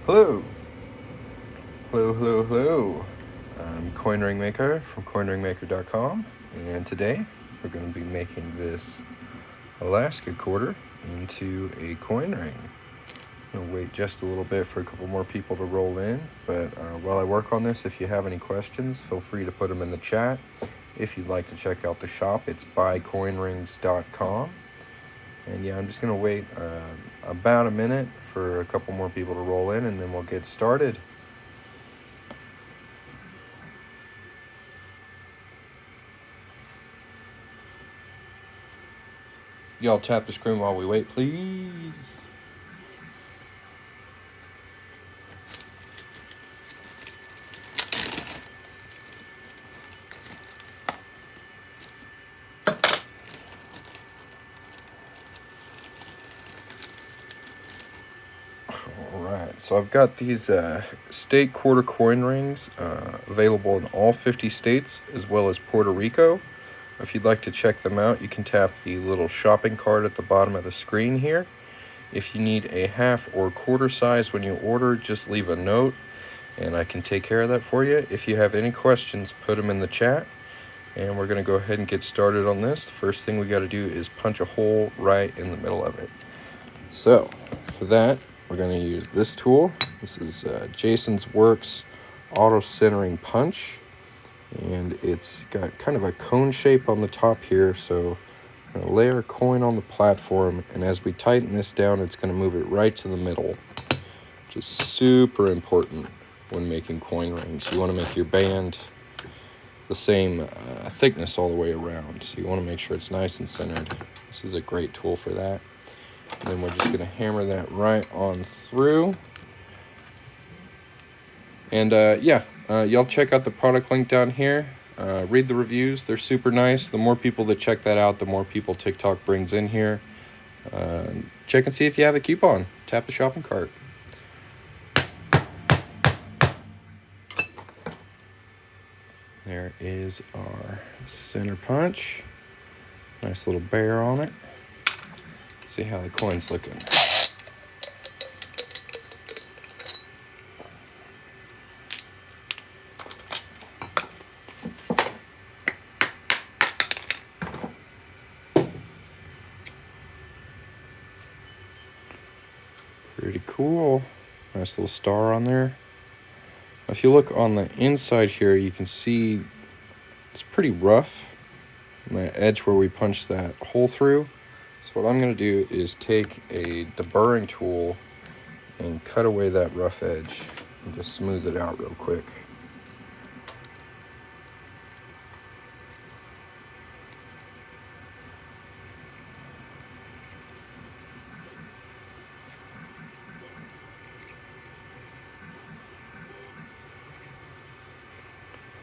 Hello, hello. I'm Coin Ring Maker from coinringmaker.com, and today we're going to be making this Alaska quarter into a coin ring. I'm going to wait just a little bit for a couple more people to roll in, but while I work on this, if you have any questions, feel free to put them in the chat. If you'd like to check out the shop, it's buycoinrings.com. And yeah, I'm just going to wait about a minute for a couple more people to roll in, and then we'll get started. Y'all tap the screen while we wait, please. Alright, so I've got these state quarter coin rings available in all 50 states as well as Puerto Rico. If you'd like to check them out, you can tap the little shopping cart at the bottom of the screen here. If you need a half or quarter size when you order, just leave a note and I can take care of that for you. If you have any questions, put them in the chat, and we're going to go ahead and get started on this. The first thing we got to do is punch a hole right in the middle of it. So for that, we're going to use this tool. This is Jason's Works auto centering punch, and it's got kind of a cone shape on the top here. So I'm going to lay our coin on the platform, and as we tighten this down, it's going to move it right to the middle, which is super important when making coin rings. You want to make your band the same thickness all the way around, so you want to make sure it's nice and centered. This is a great tool for that. And then we're just going to hammer that right on through. And y'all check out the product link down here. Read the reviews. They're super nice. The more people that check that out, the more people TikTok brings in here. Check and see if you have a coupon. Tap the shopping cart. There is our center punch. Nice little bear on it. See how the coin's looking. Pretty cool. Nice little star on there. If you look on the inside here, you can see it's pretty rough on the edge where we punched that hole through. So what I'm going to do is take a deburring tool and cut away that rough edge and just smooth it out real quick.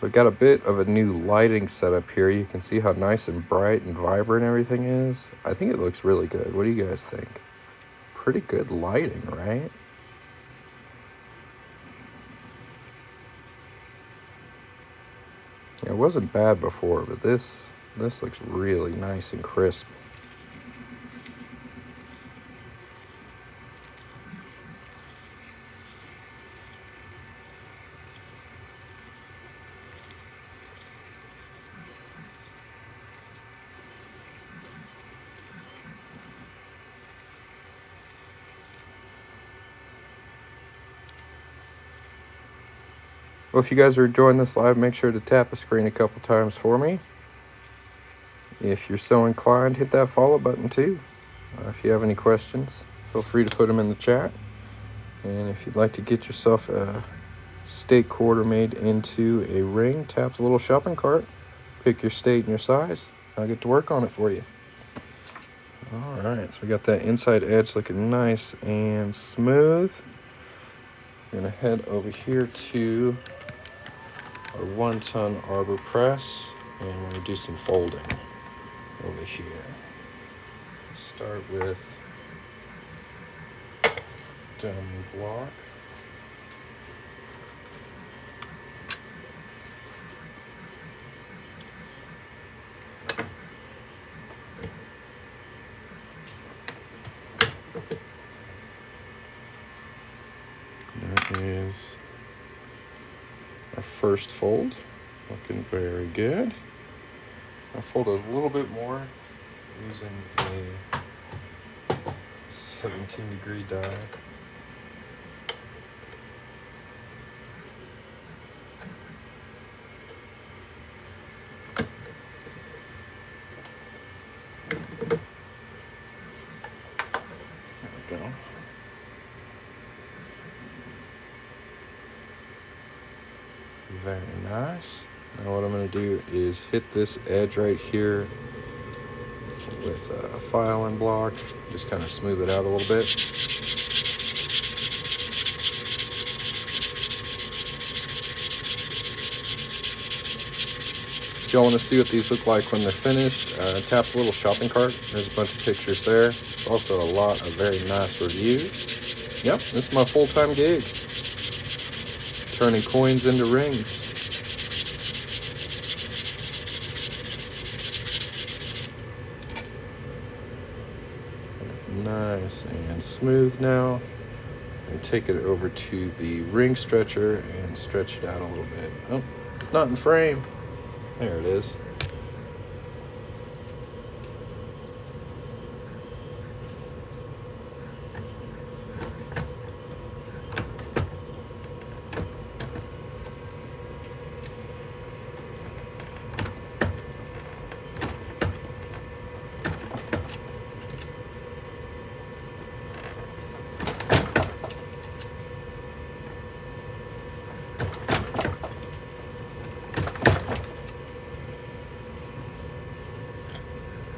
So I've got a bit of a new lighting setup here. You can see how nice and bright and vibrant everything is. I think it looks really good. What do you guys think? Pretty good lighting, right? Yeah, it wasn't bad before, but this looks really nice and crisp. Well, if you guys are enjoying this live, make sure to tap the screen a couple times for me. If you're so inclined, hit that follow button too. If you have any questions, feel free to put them in the chat. And if you'd like to get yourself a state quarter made into a ring, tap the little shopping cart, pick your state and your size. I'll get to work on it for you. All right, so we got that inside edge looking nice and smooth. We're gonna head over here to our 1-ton arbor press, and we're gonna do some folding over here. Start with diamond block. first fold. Looking very good. I fold a little bit more using a 17-degree die. There we go. Very nice. Now what I'm going to do is hit this edge right here with a filing block. Just kind of smooth it out a little bit. If y'all want to see what these look like when they're finished, tap the little shopping cart. There's a bunch of pictures there. There's also a lot of very nice reviews. Yep, this is my full-time gig. Turning coins into rings. Nice and smooth now. And take it over to the ring stretcher and stretch it out a little bit. Oh, it's not in frame. There it is.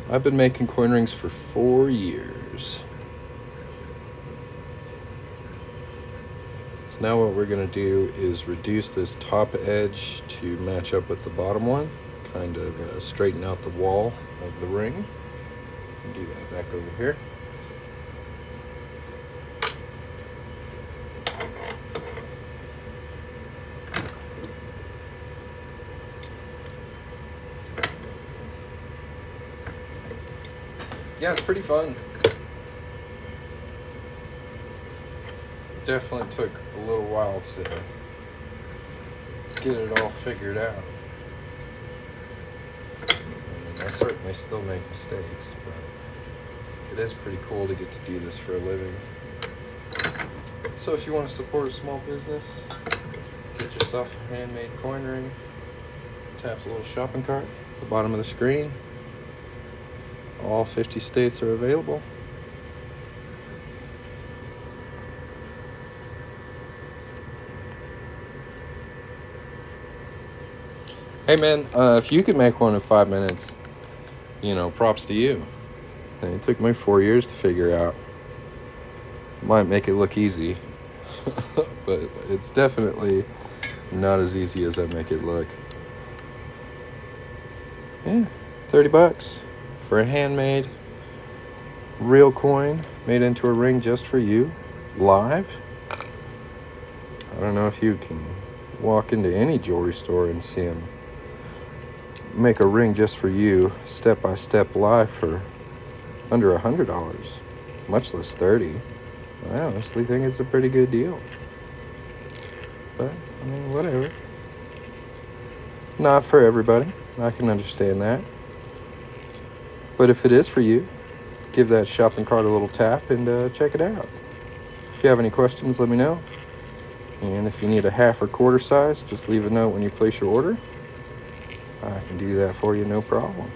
I've been making coin rings for 4 years. So now what we're going to do is reduce this top edge to match up with the bottom one. Kind of straighten out the wall of the ring. And do that back over here. Yeah, it's pretty fun. Definitely took a little while to get it all figured out. I mean, I certainly still make mistakes, but it is pretty cool to get to do this for a living. So if you want to support a small business, get yourself a handmade coin ring. Tap the little shopping cart at the bottom of the screen. All 50 states are available. Hey man, if you could make one in 5 minutes, props to you. And it took me 4 years to figure out. Might make it look easy, but it's definitely not as easy as I make it look. Yeah, $30 for a handmade real coin made into a ring just for you, live. I don't know if you can walk into any jewelry store and see them make a ring just for you, step by step, live for under $100, much less $30. I honestly think it's a pretty good deal. But I mean, whatever. Not for everybody. I can understand that. But if it is for you, give that shopping cart a little tap and check it out. If you have any questions, let me know. And if you need a half or quarter size, just leave a note when you place your order. I can do that for you, no problem.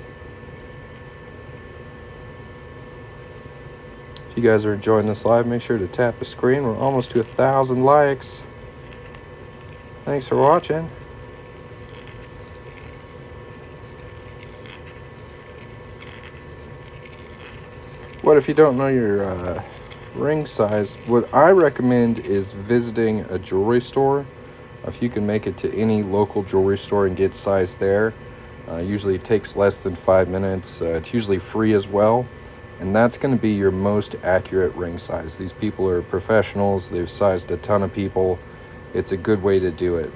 If you guys are enjoying this live, make sure to tap the screen. We're almost to 1,000 likes. Thanks for watching. What if you don't know your ring size? What I recommend is visiting a jewelry store. If you can make it to any local jewelry store and get size there, usually it takes less than 5 minutes. It's usually free as well, and that's going to be your most accurate ring size. These people are professionals. They've sized a ton of people. It's a good way to do it.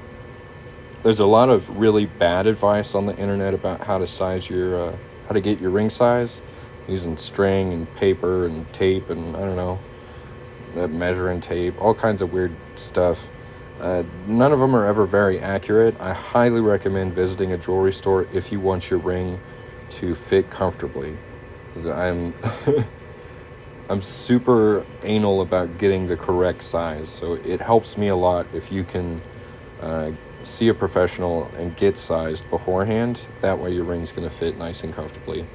There's a lot of really bad advice on the internet about how to size your, how to get your ring size, using string and paper and tape and I don't know, measuring tape, all kinds of weird stuff. None of them are ever very accurate. I highly recommend visiting a jewelry store if you want your ring to fit comfortably. 'Cause I'm super anal about getting the correct size, so it helps me a lot if you can uh, see a professional and get sized beforehand. That way your ring's going to fit nice and comfortably.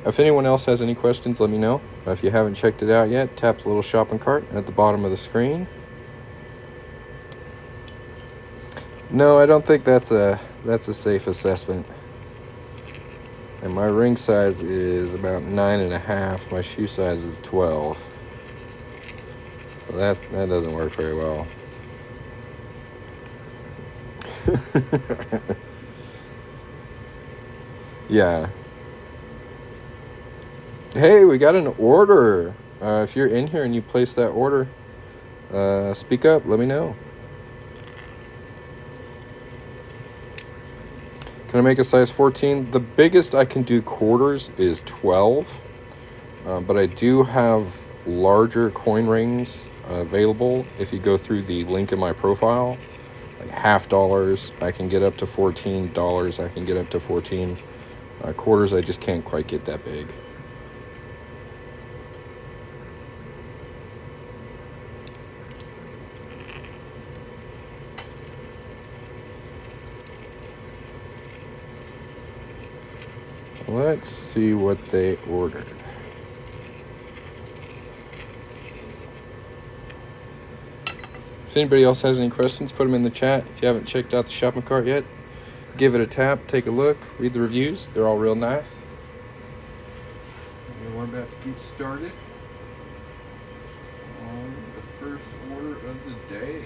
If anyone else has any questions, let me know. If you haven't checked it out yet, tap the little shopping cart at the bottom of the screen. No, I don't think that's a safe assessment. And my ring size is about 9.5. My shoe size is 12. So that doesn't work very well. Yeah. Hey, we got an order. If you're in here and you place that order, speak up. Let me know. Can I make a size 14? The biggest I can do quarters is 12. But I do have larger coin rings available. If you go through the link in my profile, like $half, I can get up to $14. I can get up to 14. Quarters, I just can't quite get that big. Let's see what they ordered. If anybody else has any questions, put them in the chat. If you haven't checked out the shopping cart yet, give it a tap, take a look, read the reviews. They're all real nice. And we're about to get started on the first order of the day.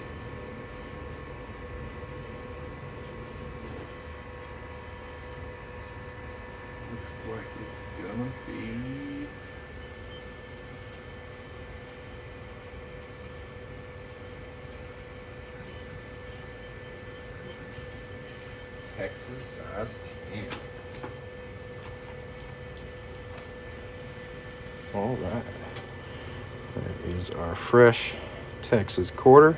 Looks like it's gonna be Texas size 10. All right. That is our fresh Texas quarter.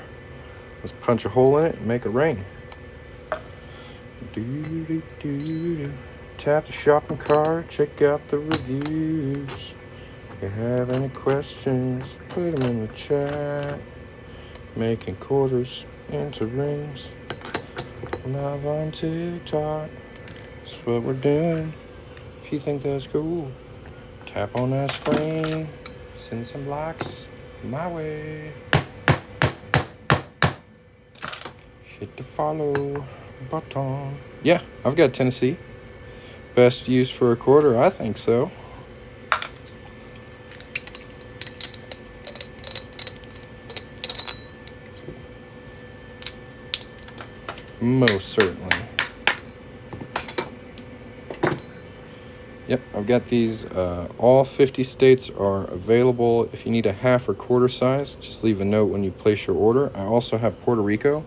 Let's punch a hole in it and make a ring. Tap the shopping cart, check out the reviews. If you have any questions, put them in the chat. Making quarters into rings. Live on TikTok. That's what we're doing. If you think that's cool, tap on that screen. Send some likes my way. Hit the follow button. Yeah, I've got Tennessee. Best use for a quarter, I think so. Most certainly. Yep, I've got these. All 50 states are available. If you need a half or quarter size, just leave a note when you place your order. I also have Puerto Rico.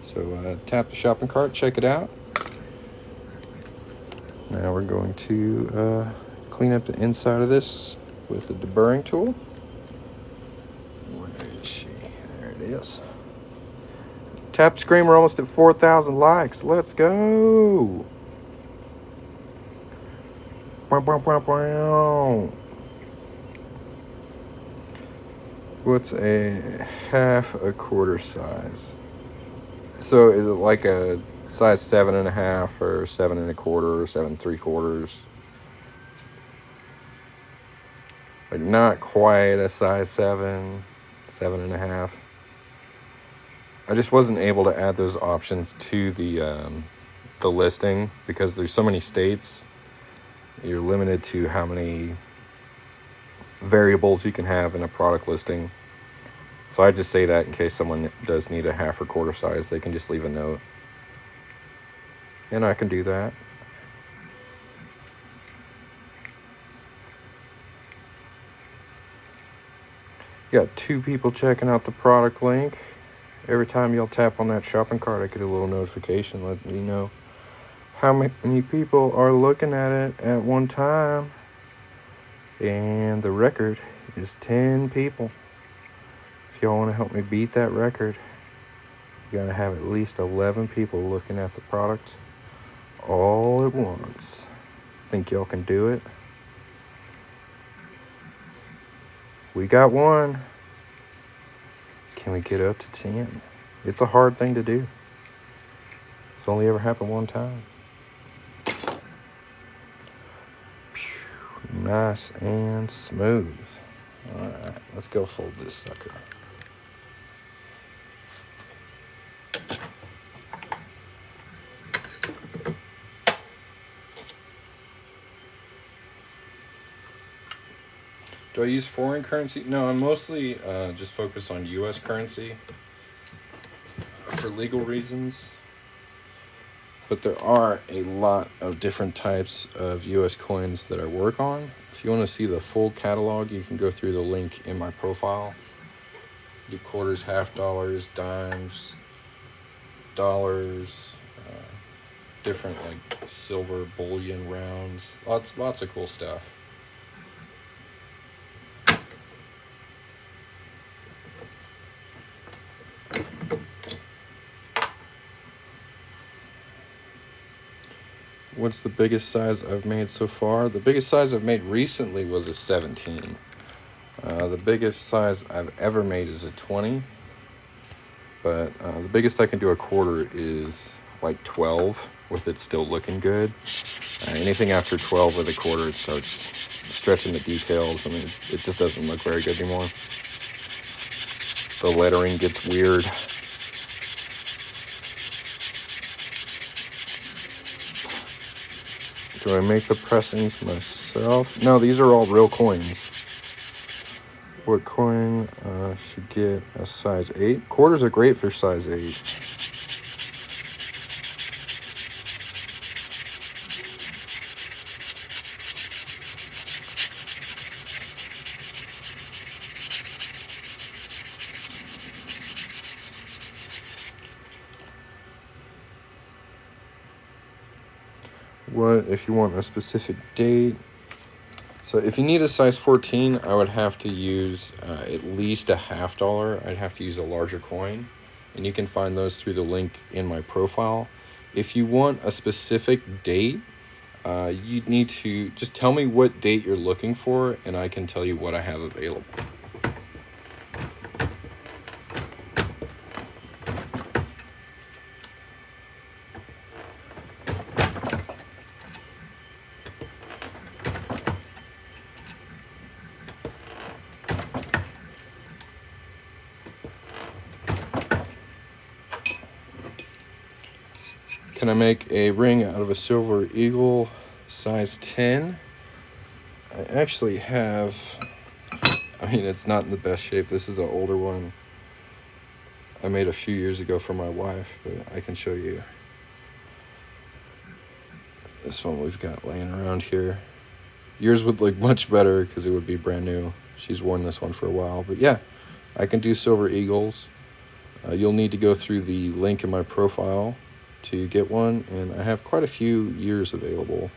So tap the shopping cart, check it out. Now we're going to clean up the inside of this with a deburring tool. Where is she? There it is. Tap the screen, we're almost at 4,000 likes. Let's go. What's a half a quarter size? So is it like a size 7.5 or 7.25 or 7.75? Like not quite a size 7, 7.5. I just wasn't able to add those options to the listing because there's so many states. You're limited to how many variables you can have in a product listing. So I just say that in case someone does need a half or quarter size, they can just leave a note. And I can do that. Got 2 people checking out the product link. Every time y'all tap on that shopping cart, I get a little notification letting me know how many people are looking at it at one time. And the record is 10 people. If y'all want to help me beat that record, You gotta have at least 11 people looking at the product all at once. Think y'all can do it? We got one. Can we get up to 10? It's a hard thing to do. It's only ever happened one time. Nice and smooth. Alright, let's go fold this sucker. Do I use foreign currency? No, I'm mostly just focused on US currency for legal reasons. But there are a lot of different types of US coins that I work on. If you want to see the full catalog, you can go through the link in my profile. Do quarters, half dollars, dimes, dollars, different like silver bullion rounds. Lots of cool stuff. What's the biggest size I've made so far? The biggest size I've made recently was a 17. The biggest size I've ever made is a 20. But the biggest I can do a quarter is like 12 with it still looking good. Anything after 12 with a quarter, it starts stretching the details. I mean, it just doesn't look very good anymore. The lettering gets weird. Do I make the pressings myself? No, these are all real coins. What coin should get a size 8? Quarters are great for size 8. What if you want a specific date? So if you need a size 14, I would have to use at least a half dollar. I'd have to use a larger coin. And you can find those through the link in my profile. If you want a specific date, you need to just tell me what date you're looking for, and I can tell you what I have available. Can I make a ring out of a silver eagle size 10? I actually have, I mean, it's not in the best shape. This is an older one I made a few years ago for my wife, but I can show you. This one we've got laying around here. Yours would look much better because it would be brand new. She's worn this one for a while, but yeah, I can do silver eagles. You'll need to go through the link in my profile to get one, and I have quite a few years available.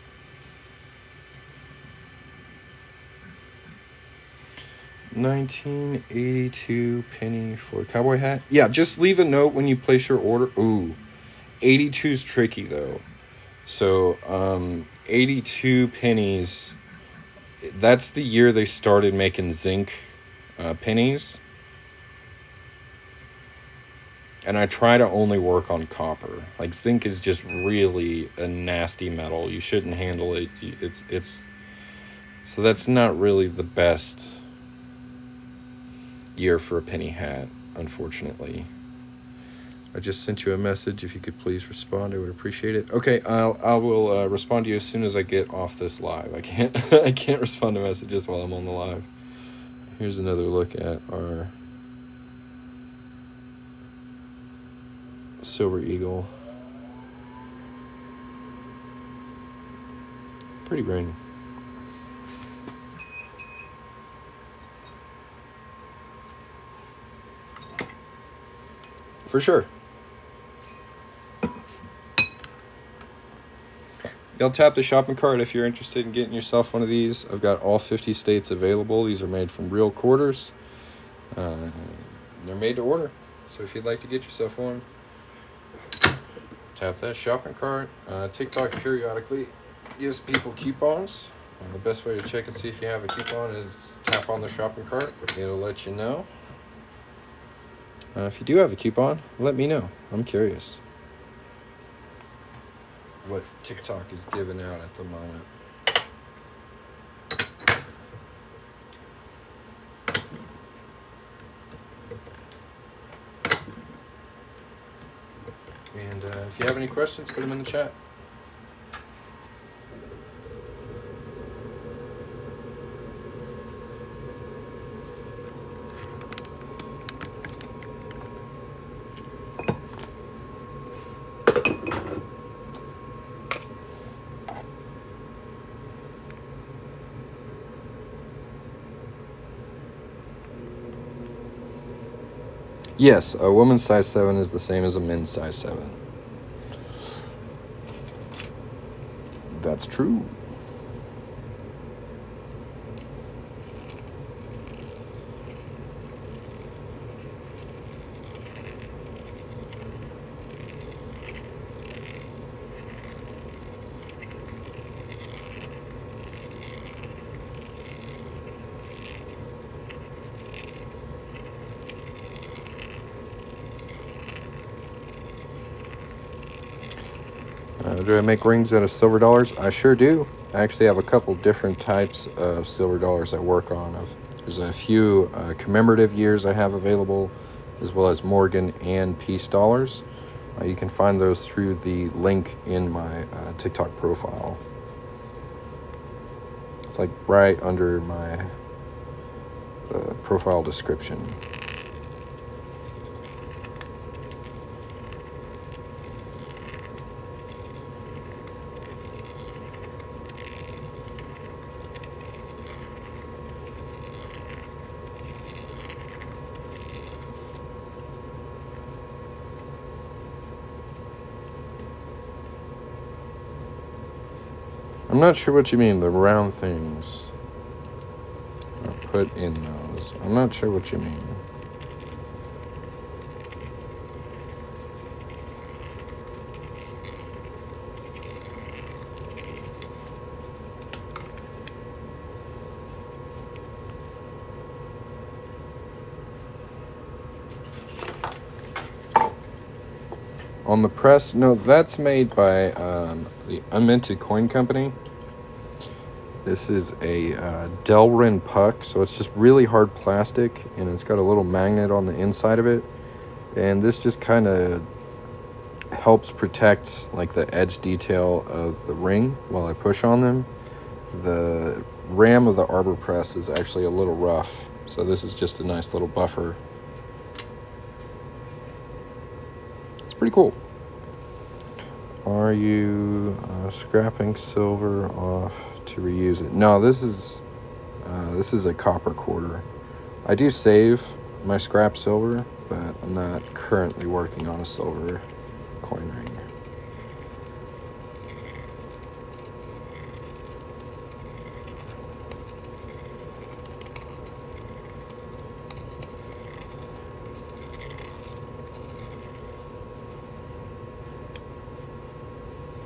$19.82 penny for a cowboy hat. Yeah, just leave a note when you place your order. Ooh, 82 is tricky though. So 82 pennies, that's the year they started making zinc pennies. And I try to only work on copper. Like, zinc is just really a nasty metal. You shouldn't handle it. It's so that's not really the best year for a penny hat, unfortunately. I just sent you a message. If you could please respond, I would appreciate it. Okay, I will respond to you as soon as I get off this live. I can't respond to messages while I'm on the live. Here's another look at our silver eagle. Pretty ring. For sure. Y'all tap the shopping cart if you're interested in getting yourself one of these. I've got all 50 states available. These are made from real quarters. They're made to order. So if you'd like to get yourself one, Tap that shopping cart. TikTok periodically gives people coupons. The best way to check and see if you have a coupon is tap on the shopping cart. It'll let you know. If you do have a coupon, let me know. I'm curious what TikTok is giving out at the moment. And if you have any questions, put them in the chat. Yes, a woman's size 7 is the same as a men's size 7. That's true. Do I make rings out of silver dollars? I sure do. I actually have a couple different types of silver dollars I work on. There's a few commemorative years I have available, as well as Morgan and Peace dollars. You can find those through the link in my TikTok profile. It's like right under my profile description. I'm not sure what you mean, the round things are put in those. I'm not sure what you mean. On the press, no, that's made by the Unminted Coin Company. This is a Delrin puck, so it's just really hard plastic, and it's got a little magnet on the inside of it. And this just kind of helps protect like the edge detail of the ring while I push on them. The ram of the arbor press is actually a little rough, so this is just a nice little buffer. It's pretty cool. Are you scrapping silver off to reuse it? No, this is a copper quarter. I do save my scrap silver, but I'm not currently working on a silver coin ring.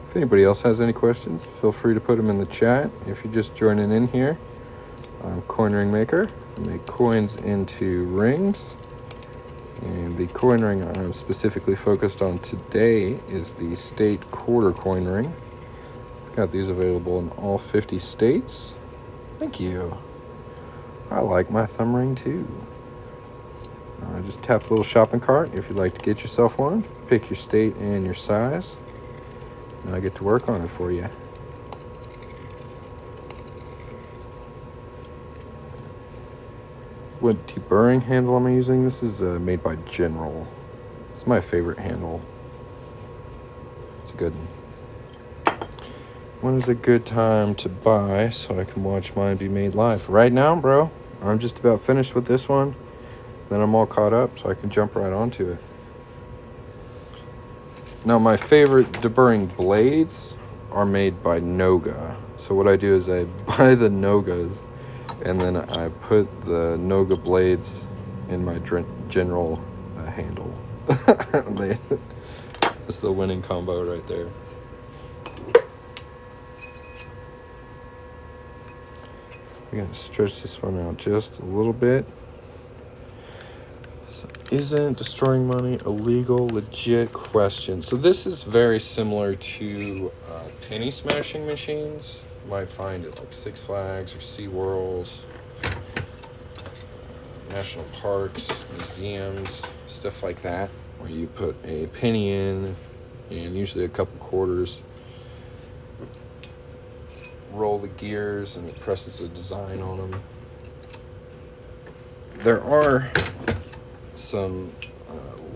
If anybody else has any questions, feel free to put them in the chat. If you're just joining in here, I'm Coin Ring Maker. I make coins into rings. And the coin ring I'm specifically focused on today is the state quarter coin ring. I've got these available in all 50 states. Thank you. I like my thumb ring too. Just tap the little shopping cart if you'd like to get yourself one. Pick your state and your size, and I get to work on it for you. What deburring handle am I using? This is made by General. It's my favorite handle. It's a good one. When is a good time to buy so I can watch mine be made live? Right now, bro. I'm just about finished with this one. Then I'm all caught up, so I can jump right onto it. Now, my favorite deburring blades are made by Noga. So what I do is I buy the Nogas, and then I put the Noga blades in my General handle. That's the winning combo right there. We're going to stretch this one out just a little bit. So, isn't destroying money illegal? Legit question. So this is very similar to penny smashing machines. You might find it like Six Flags or SeaWorld, national parks, museums, stuff like that, where you put a penny in and usually a couple quarters, roll the gears, and it presses a design on them. There are some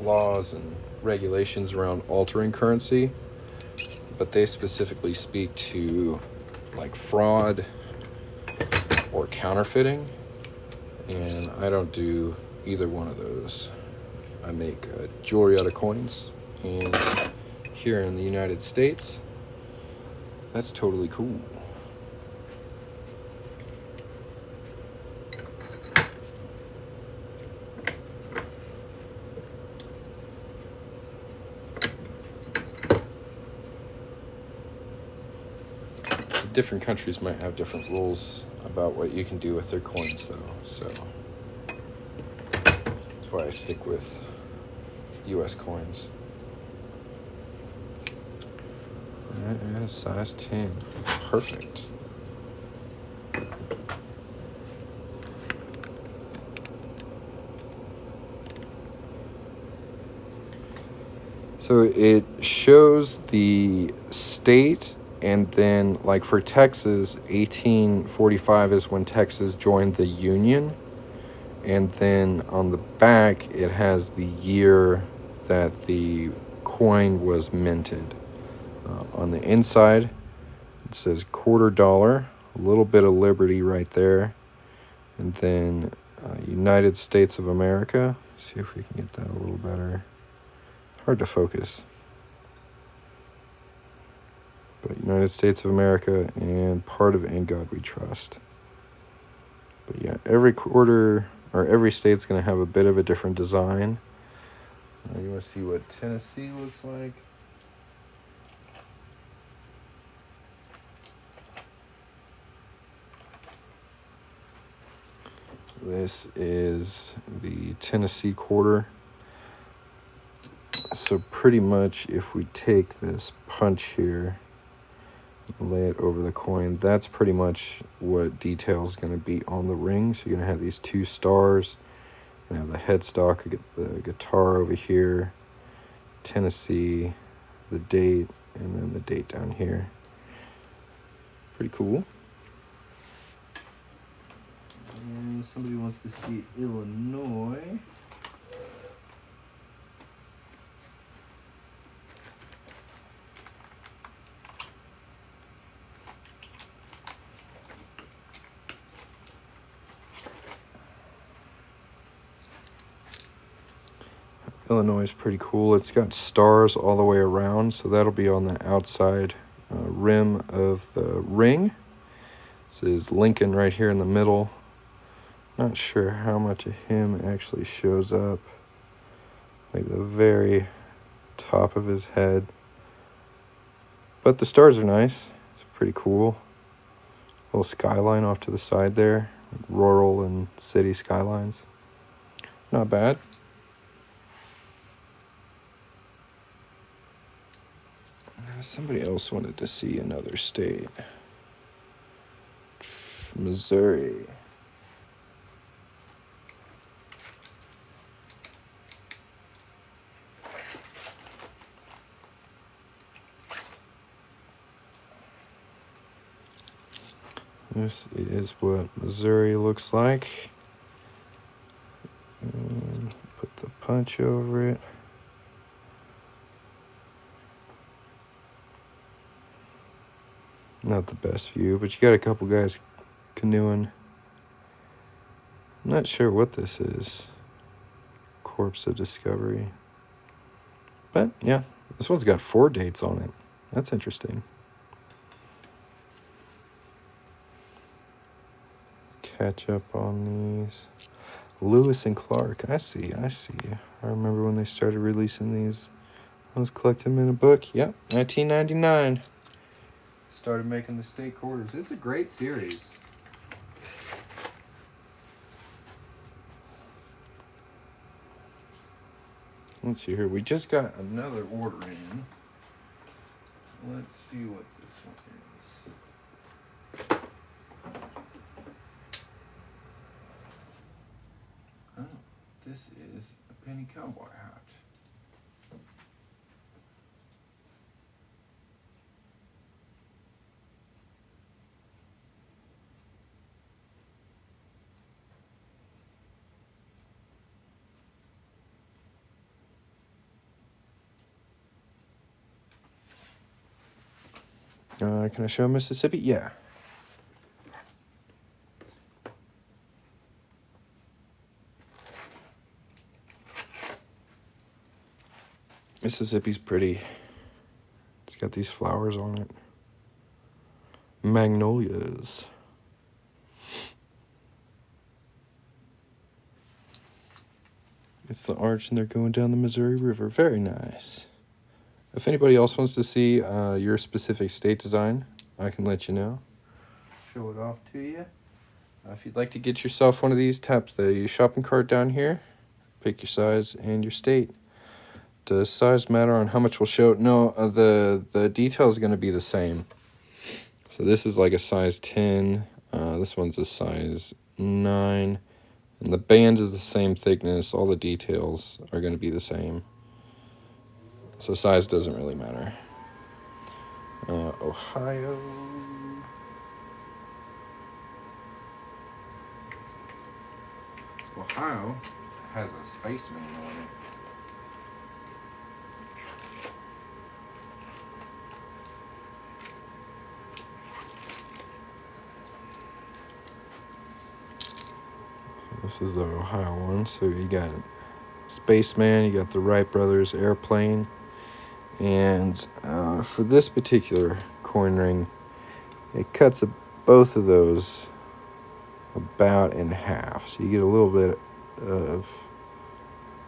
laws and regulations around altering currency, but they specifically speak to like fraud or counterfeiting, and I don't do either one of those. I make jewelry out of coins, and here in the United States, that's totally cool. Different countries might have different rules about what you can do with their coins, though, so that's why I stick with US coins. Alright, I got a size 10. Perfect. So it shows the state, and then like for Texas, 1845 is when Texas joined the Union. And then on the back, it has the year that the coin was minted. On the inside, it says $quarter, a little bit of liberty right there. And then United States of America. Let's see if we can get that a little better. Hard to focus. But United States of America and part of In God We Trust. But yeah, every quarter or every state's going to have a bit of a different design. You want to see what Tennessee looks like? This is the Tennessee quarter. So pretty much if we take this punch here, lay it over the coin, that's pretty much what detail is going to be on the ring. So you're going to have these two stars. You have the headstock, you get the guitar over here, Tennessee, the date, and then the date down here. Pretty cool. And somebody wants to see Illinois. Illinois is pretty cool. It's got stars all the way around, so that'll be on the outside rim of the ring. This is Lincoln right here in the middle. Not sure how much of him actually shows up. Like the very top of his head. But the stars are nice. It's pretty cool. Little skyline off to the side there. Like rural and city skylines. Not bad. Somebody else wanted to see another state. Missouri. This is what Missouri looks like. And put the punch over it. Not the best view, but you got a couple guys canoeing. I'm not sure what this is. Corpse of Discovery. But yeah, this one's got 4 dates on it. That's interesting. Catch up on these. Lewis and Clark. I see. I remember when they started releasing these I was collecting them in a book. Yep, 1999. Started making the state quarters. It's a great series. Let's see here. We just got another order in. Let's see what this one is. Oh, this is a penny cowboy hat. Can I show Mississippi? Yeah. Mississippi's pretty. It's got these flowers on it. Magnolias. It's the arch and they're going down the Missouri River. Very nice. If anybody else wants to see your specific state design, I can let you know. Show it off to you. If you'd like to get yourself one of these, tap the shopping cart down here. Pick your size and your state. Does size matter on how much we'll show? No, the detail is going to be the same. So this is like a size 10. This one's a size 9. And the band is the same thickness. All the details are going to be the same. So size doesn't really matter. Ohio. Ohio has a spaceman on it. This is the Ohio one. So you got Spaceman, you got the Wright Brothers airplane. And for this particular coin ring, it cuts both of those about in half. So you get a little bit of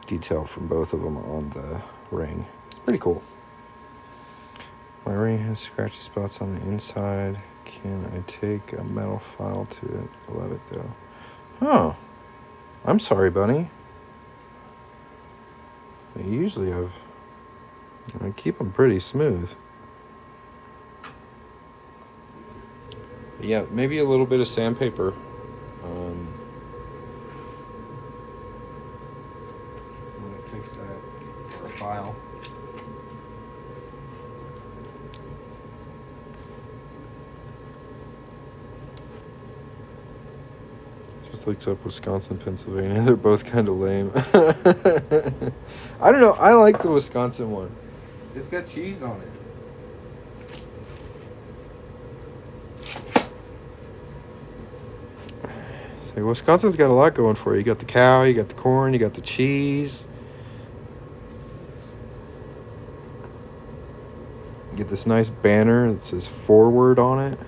detail from both of them on the ring. It's pretty cool. My ring has scratchy spots on the inside. Can I take a metal file to it? I love it though. Oh, I'm sorry, Bunny. Usually I keep them pretty smooth. Yeah, maybe a little bit of sandpaper. I'm gonna fix that for a file. Just looked up Wisconsin, Pennsylvania. They're both kind of lame. I don't know. I like the Wisconsin one. It's got cheese on it. So Wisconsin's got a lot going for you. You got the cow, you got the corn, you got the cheese. You get this nice banner that says forward on it.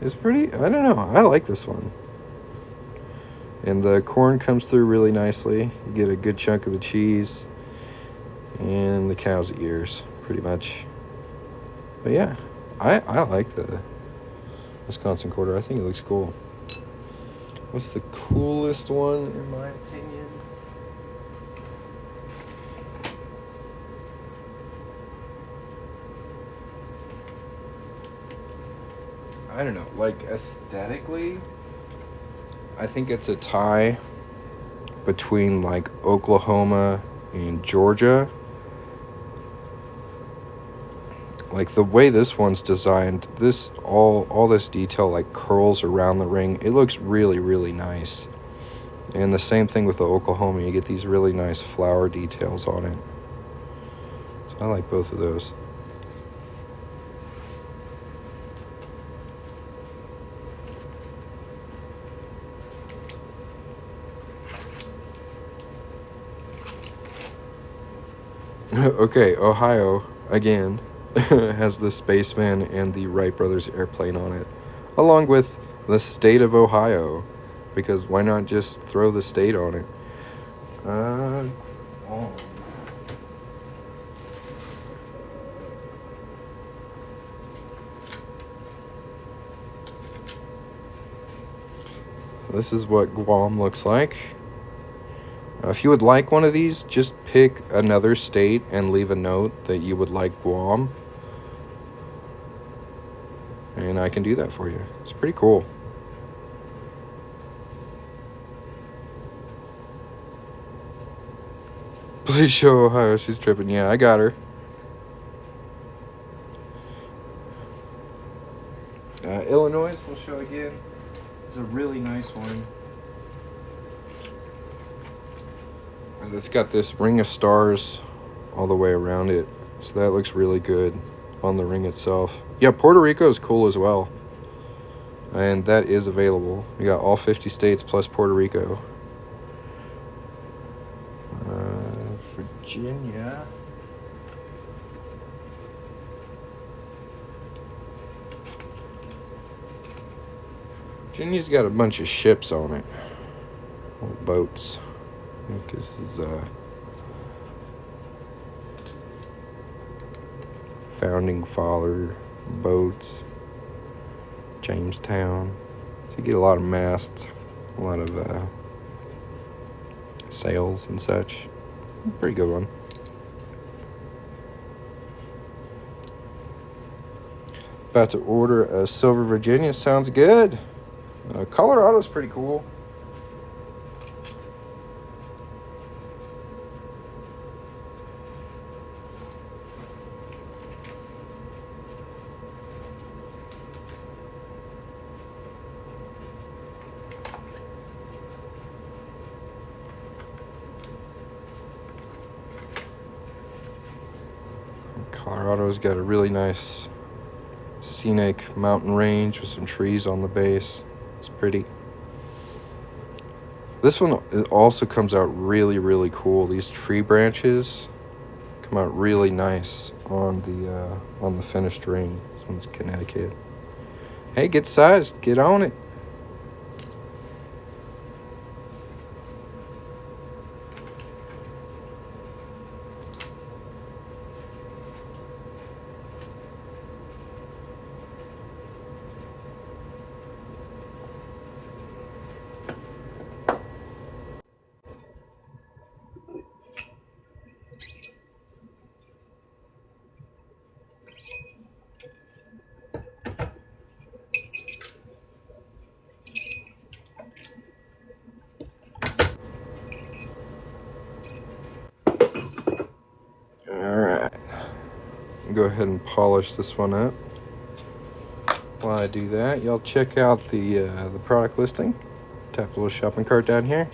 It's pretty, I don't know. I like this one. And the corn comes through really nicely. You get a good chunk of the cheese and the cow's ears, pretty much. But yeah, I like the Wisconsin quarter. I think it looks cool. What's the coolest one in my opinion? I don't know, like aesthetically, I think it's a tie between like Oklahoma and Georgia. Like the way this one's designed, this all this detail like curls around the ring. It looks really, really nice. And the same thing with the Oklahoma. You get these really nice flower details on it. So I like both of those. Okay, Ohio, again, has the Spaceman and the Wright Brothers airplane on it, along with the state of Ohio, because why not just throw the state on it? this is what Guam looks like. If you would like one of these, just pick another state and leave a note that you would like Guam. And I can do that for you. It's pretty cool. Please show Ohio. She's tripping. Yeah, I got her. Illinois, we'll show again. It's a really nice one. It's got this ring of stars all the way around it. So that looks really good on the ring itself. Yeah, Puerto Rico is cool as well. And that is available. We got all 50 states plus Puerto Rico. Virginia. Virginia's got a bunch of ships on it. Old boats. I think this is founding father boats. Jamestown. So you get a lot of masts, a lot of sails and such. Pretty good one. About to order a Silver Virginia. Sounds good. Colorado's pretty cool. Colorado's got a really nice scenic mountain range with some trees on the base. It's pretty. This one also comes out really, really cool. These tree branches come out really nice on the finished ring. This one's Connecticut. Hey, get sized. Get on it. Alright. Go ahead and polish this one up. While I do that, y'all check out the product listing. Tap a little shopping cart down here.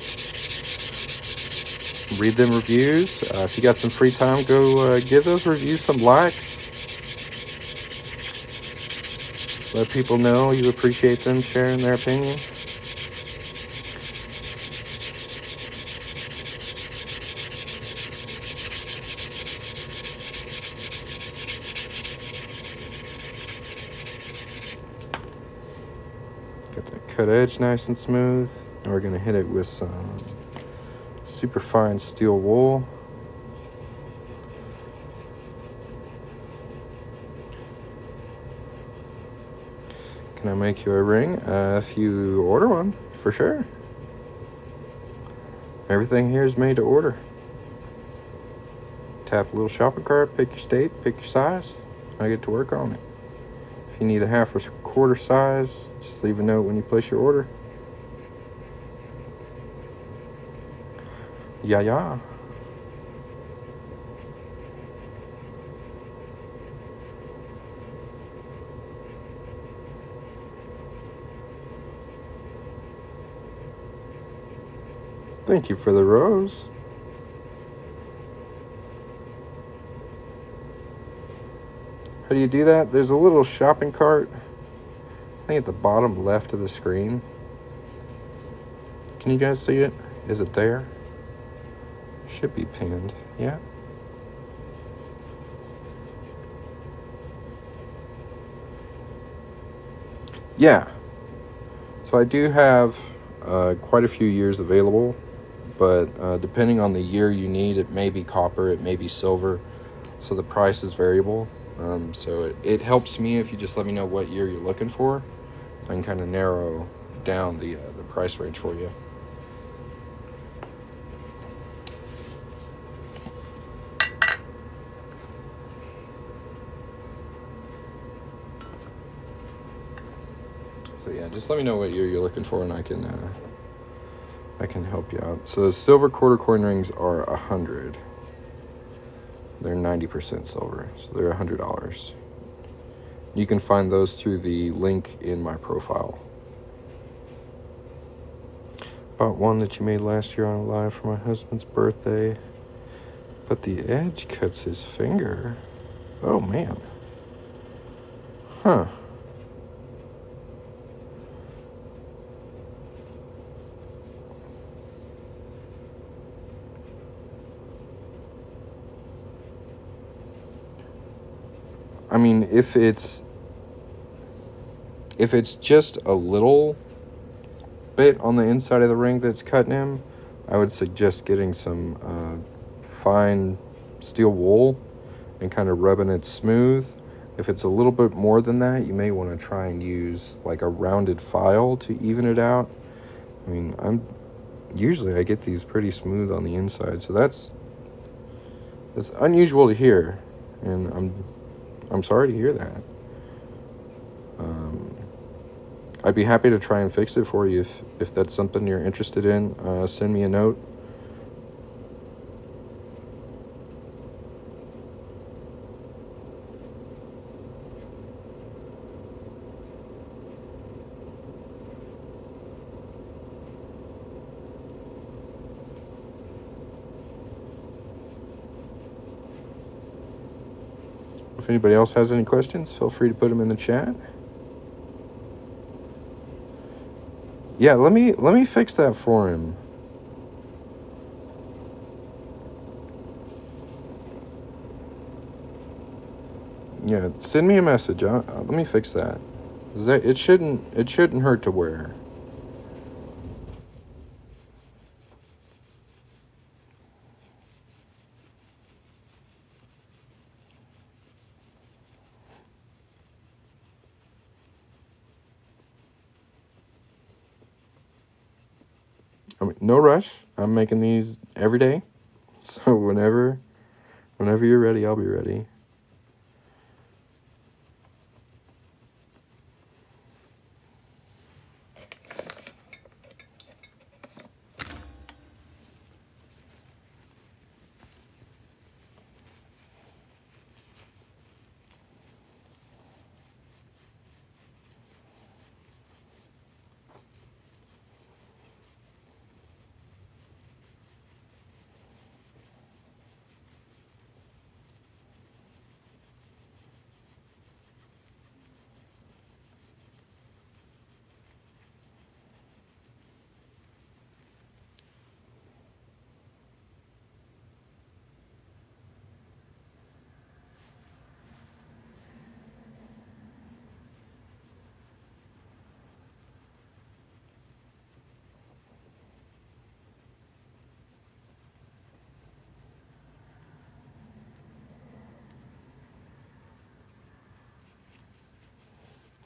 Read them reviews. If you got some free time, go give those reviews some likes. Let people know you appreciate them sharing their opinion. Got that cut edge nice and smooth. And we're gonna hit it with some super fine steel wool. Can I make you a ring? If you order one, for sure. Everything here is made to order. Tap a little shopping cart, pick your state, pick your size. I get to work on it. If you need a half or quarter size, just leave a note when you place your order. Yeah. Thank you for the rose. How do you do that? There's a little shopping cart, I think at the bottom left of the screen. Can you guys see it? Is it there? Should be pinned. Yeah. Yeah. So I do have quite a few years available, but depending on the year you need, it may be copper, it may be silver, so the price is variable. So it helps me if you just let me know what year you're looking for. I can kind of narrow down the price range for you. So yeah, just let me know what year you're looking for, and I can help you out. So the silver quarter coin rings are $100. They're 90% silver, so they're $100. You can find those through the link in my profile. Bought one that you made last year on a live for my husband's birthday, but the edge cuts his finger. Oh man. Huh. I mean, if it's just a little bit on the inside of the ring that's cutting him, I would suggest getting some fine steel wool and kind of rubbing it smooth. If it's a little bit more than that, you may want to try and use like a rounded file to even it out. I mean, usually I get these pretty smooth on the inside, so that's unusual to hear, and I'm sorry to hear that. I'd be happy to try and fix it for you if that's something you're interested in. Send me a note. If anybody else has any questions, feel free to put them in the chat. Yeah, let me fix that for him. Yeah, send me a message. Let me fix that. It shouldn't hurt to wear. I mean, no rush. I'm making these every day, so whenever you're ready, I'll be ready.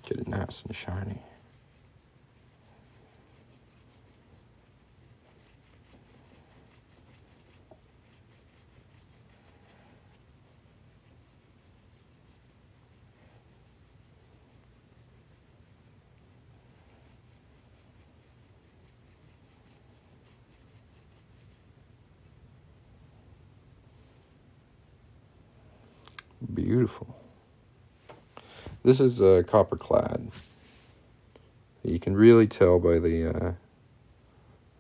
Get it nice and shiny. Beautiful. This is copper clad. You can really tell by the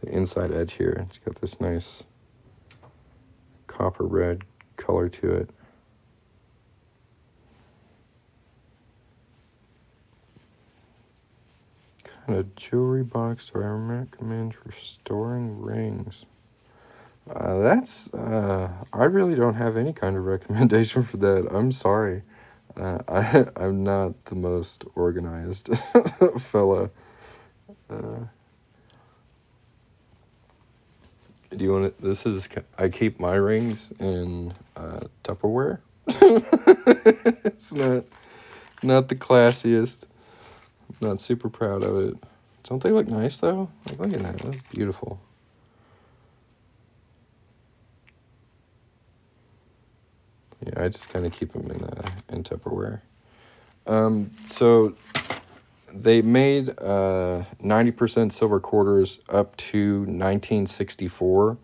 inside edge here. It's got this nice copper red color to it. What kind of jewelry box do I recommend for storing rings? I really don't have any kind of recommendation for that. I'm sorry. I'm not the most organized fella. Do you want to? I keep my rings in Tupperware. It's not the classiest. I'm not super proud of it, Don't they look nice, though? Like, look at that. That's beautiful. Yeah, I just kind of keep them in Tupperware. So they made 90% silver quarters up to 1964.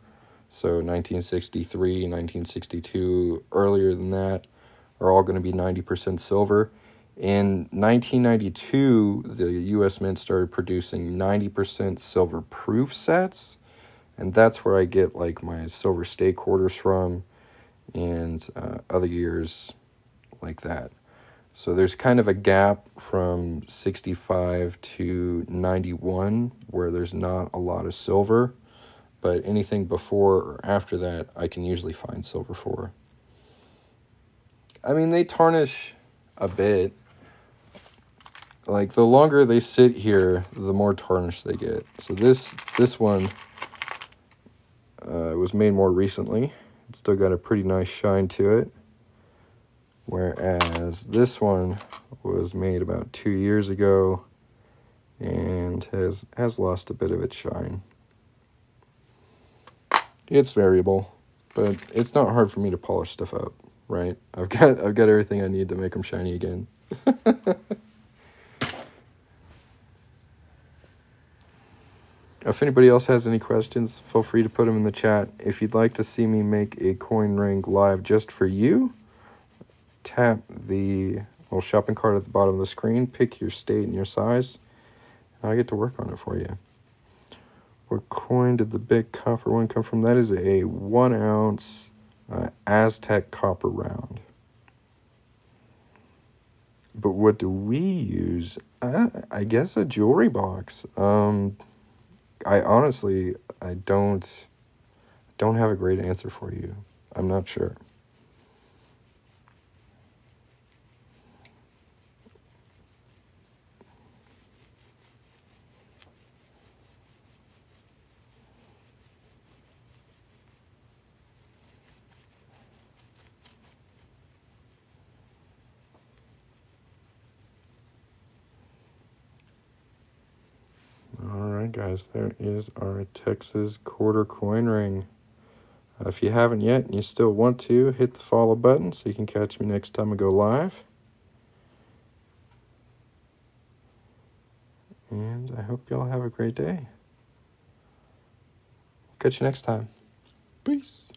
So 1963, 1962, earlier than that, are all going to be 90% silver. In 1992, the U.S. Mint started producing 90% silver proof sets, and that's where I get like my silver stay quarters from, and other years like that. So there's kind of a gap from 65 to 91 where there's not a lot of silver, but anything before or after that, I can usually find silver for. I mean, they tarnish a bit. Like, the longer they sit here, the more tarnish they get. So this one was made more recently. It's still got a pretty nice shine to it. Whereas this one was made about 2 years ago and has lost a bit of its shine. It's variable, but it's not hard for me to polish stuff up, right? I've got everything I need to make them shiny again. If anybody else has any questions, feel free to put them in the chat. If you'd like to see me make a coin ring live just for you, tap the little shopping cart at the bottom of the screen, pick your state and your size, and I get to work on it for you. What coin did the big copper one come from? That is a 1 ounce Aztec copper round. But what do we use? I guess a jewelry box. I honestly, I don't have a great answer for you. I'm not sure. All right, guys, there is our Texas quarter coin ring. If you haven't yet and you still want to, hit the follow button so you can catch me next time I go live. And I hope y'all have a great day. Catch you next time. Peace.